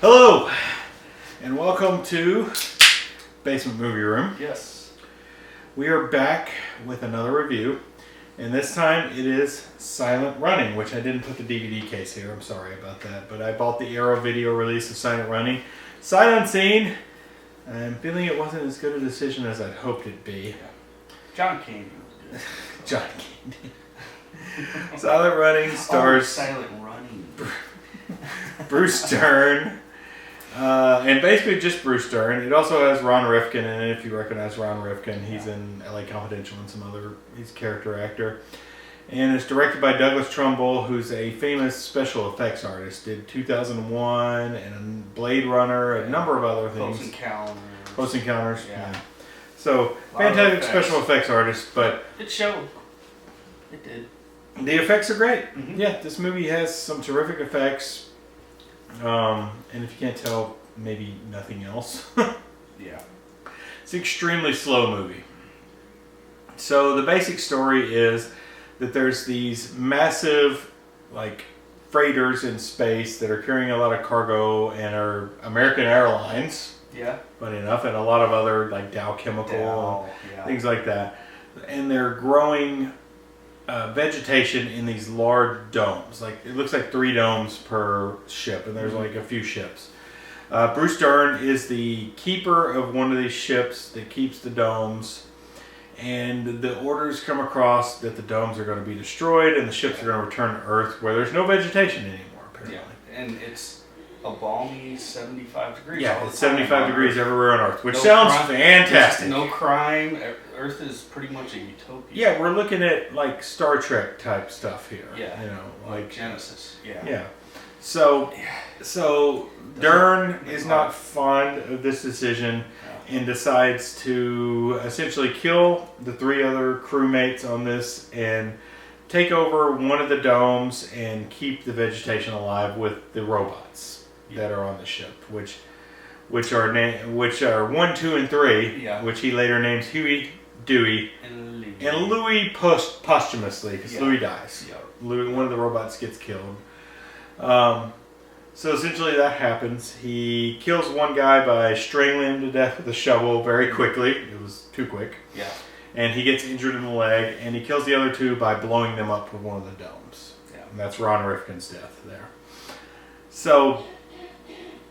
Hello, and welcome to Basement Movie Room. Yes. We are back with another review, and this time it is Silent Running, which I didn't put the DVD case here. I'm sorry about that, but I bought the Arrow video release of Silent Running. Sight unseen. I'm feeling it wasn't as good a decision as I'd hoped it'd be. John Candy was good. John Candy. Silent Running stars Silent Running. Bruce Dern. And basically just Bruce Dern. It also has Ron Rifkin in it, if you recognize Ron Rifkin. He's in LA Confidential and some other, he's a character actor. And it's directed by Douglas Trumbull, who's a famous special effects artist. Did 2001 and Blade Runner, a number of other things. Close Encounters. Yeah. So, fantastic special effects artist, but... It showed. It did. The effects are great. Mm-hmm. Yeah, this movie has some terrific effects. And if you can't tell, maybe nothing else. Yeah. It's an extremely slow movie. So the basic story is that there's these massive, like, freighters in space that are carrying a lot of cargo and are American Airlines. Yeah. Funny enough, and a lot of other, like, Dow Chemical and things like that. And they're growing vegetation in these large domes. Like, it looks like 3 domes per ship, and there's like a few ships. Bruce Dern is the keeper of one of these ships that keeps the domes, and the orders come across that the domes are going to be destroyed and the ships are going to return to Earth, where there's no vegetation anymore, apparently. Yeah, and it's a balmy 75 degrees. Yeah, it's 75 degrees everywhere on Earth, which no sounds crime, fantastic. No crime. Earth is pretty much a utopia. Yeah, we're looking at like Star Trek type stuff here. Yeah, you know, like Genesis. Yeah. Yeah. So Dern is not fond of this decision and decides to essentially kill the 3 other crewmates on this and take over one of the domes and keep the vegetation alive with the robots that are on the ship, which are 1, 2, and 3, which he later names Huey, Dewey, and Louis posthumously, because Louis dies. Yeah. Louis, one of the robots, gets killed. So essentially that happens. He kills one guy by strangling him to death with a shovel very quickly. It was too quick. Yeah. And he gets injured in the leg, and he kills the other 2 by blowing them up with one of the domes. Yeah. And that's Ron Rifkin's death there. So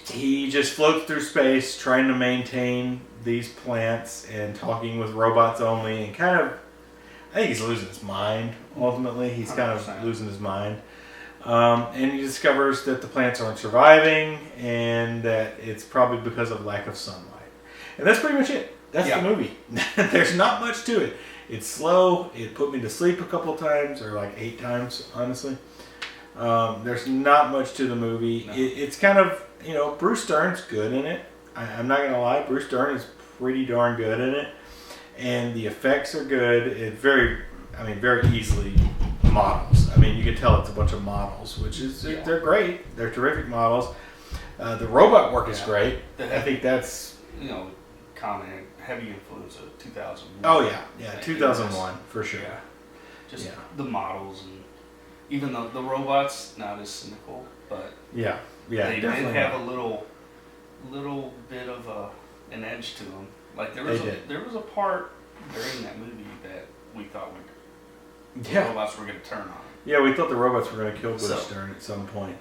he just floats through space trying to maintain these plants and talking with robots only, and kind of, I think he's losing his mind, ultimately. He's 100%. Kind of losing his mind. And he discovers that the plants aren't surviving and that it's probably because of lack of sunlight. And that's pretty much it. That's the movie. There's not much to it. It's slow. It put me to sleep a couple of times, or like 8 times, honestly. There's not much to the movie. No. It's kind of, you know, Bruce Dern's good in it. I'm not going to lie. Bruce Dern is pretty darn good in it. And the effects are good. It's very easily models. I mean, you can tell it's a bunch of models, which is, they're great. They're terrific models. The robot work is great. I think that's, you know, common heavy influence of 2001. Oh yeah, 2001 for sure. Yeah. Just the models, and even though the robots not as cynical, but they did have a little bit of an edge to them. Like there was a part during that movie that we thought the robots were going to turn on. Yeah, we thought the robots were going to kill Bruce Dern at some point.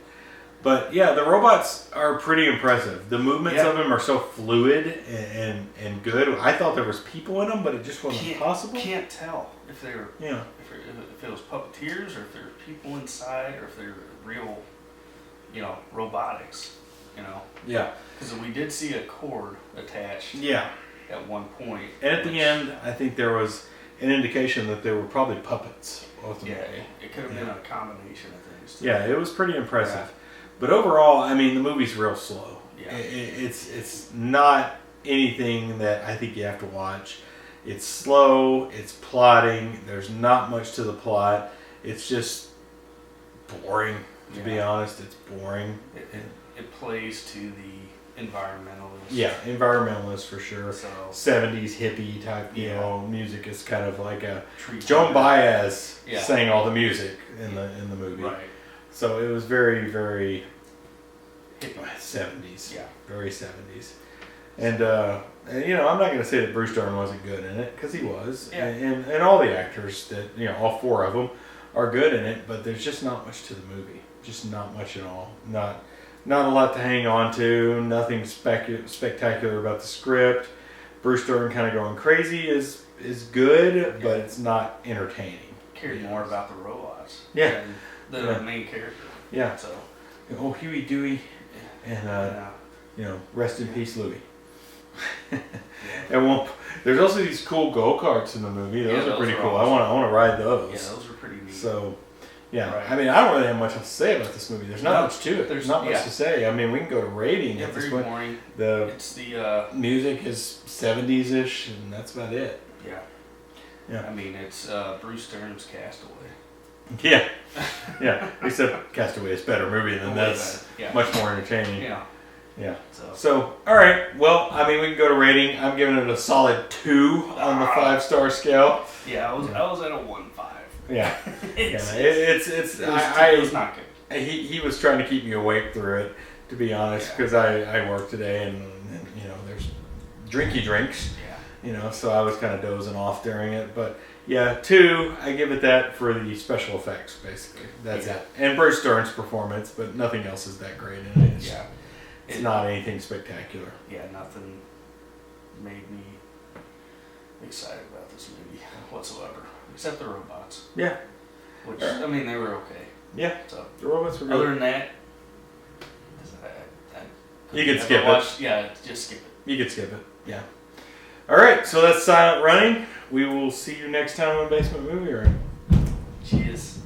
But yeah, the robots are pretty impressive. The movements of them are so fluid and good. I thought there was people in them, but it just wasn't possible. Can't tell if they were if it was puppeteers, or if there were people inside, or if they were real, you know, robotics. You know. Yeah. Because we did see a cord attached. Yeah. At one point. And at the end, I think there was an indication that they were probably puppets. Ultimately. Yeah, it could have been a combination of things. Yeah, it was pretty impressive. Yeah. But overall, I mean, the movie's real slow. Yeah. It's not anything that I think you have to watch. It's slow. It's plotting. There's not much to the plot. It's just boring, to be honest. It's boring. It plays to the environmentalists. Yeah, environmentalists for sure. So, 70s hippie type, you know, music is kind of like a Joan Baez sang all the music in the movie. Right. So it was very, very 70s. Yeah. Very 70s. And I'm not going to say that Bruce Dern wasn't good in it, because he was. Yeah. And all the actors, all four of them, are good in it, but there's just not much to the movie. Just not much at all. Not a lot to hang on to. Nothing spectacular about the script. Bruce Dern kind of going crazy is good, but it's not entertaining. Cared more about the robots. Yeah. Than the main character. Yeah. So. Oh, Huey, Dewey, and rest in peace, Louie. And there's also these cool go-karts in the movie. Those are pretty cool. Awesome. I want to ride those. Yeah, those are pretty neat. So, yeah. Right. I mean, I don't really have much else to say about this movie. There's not much to it. There's not much to say. I mean, we can go to rating at this point. Boring. It's the music is 70s-ish, and that's about it. Yeah. Yeah. I mean, it's Bruce Dern's Castaway. Yeah. Yeah. Except Castaway is a better movie than that's much more entertaining. Yeah. Yeah. So, all right. Well, I mean, we can go to rating. I'm giving it a solid 2 on the 5-star scale. Yeah, I was at a 1.5. Yeah. It's not good. He was trying to keep me awake through it, to be honest, because I work today and there's drinky drinks. Yeah. So I was kind of dozing off during it, but. Yeah, 2, I give it that for the special effects, basically. That's it. And Bruce Dern's performance, but nothing else is that great in it. It's not anything spectacular. Yeah, nothing made me excited about this movie whatsoever, except the robots. Yeah. Which, I mean, they were okay. Yeah, so, the robots were good. Other than that, you can skip it. Yeah, just skip it. You can skip it, yeah. All right, so that's Silent Running. We will see you next time on Basement Movie Room. Cheers.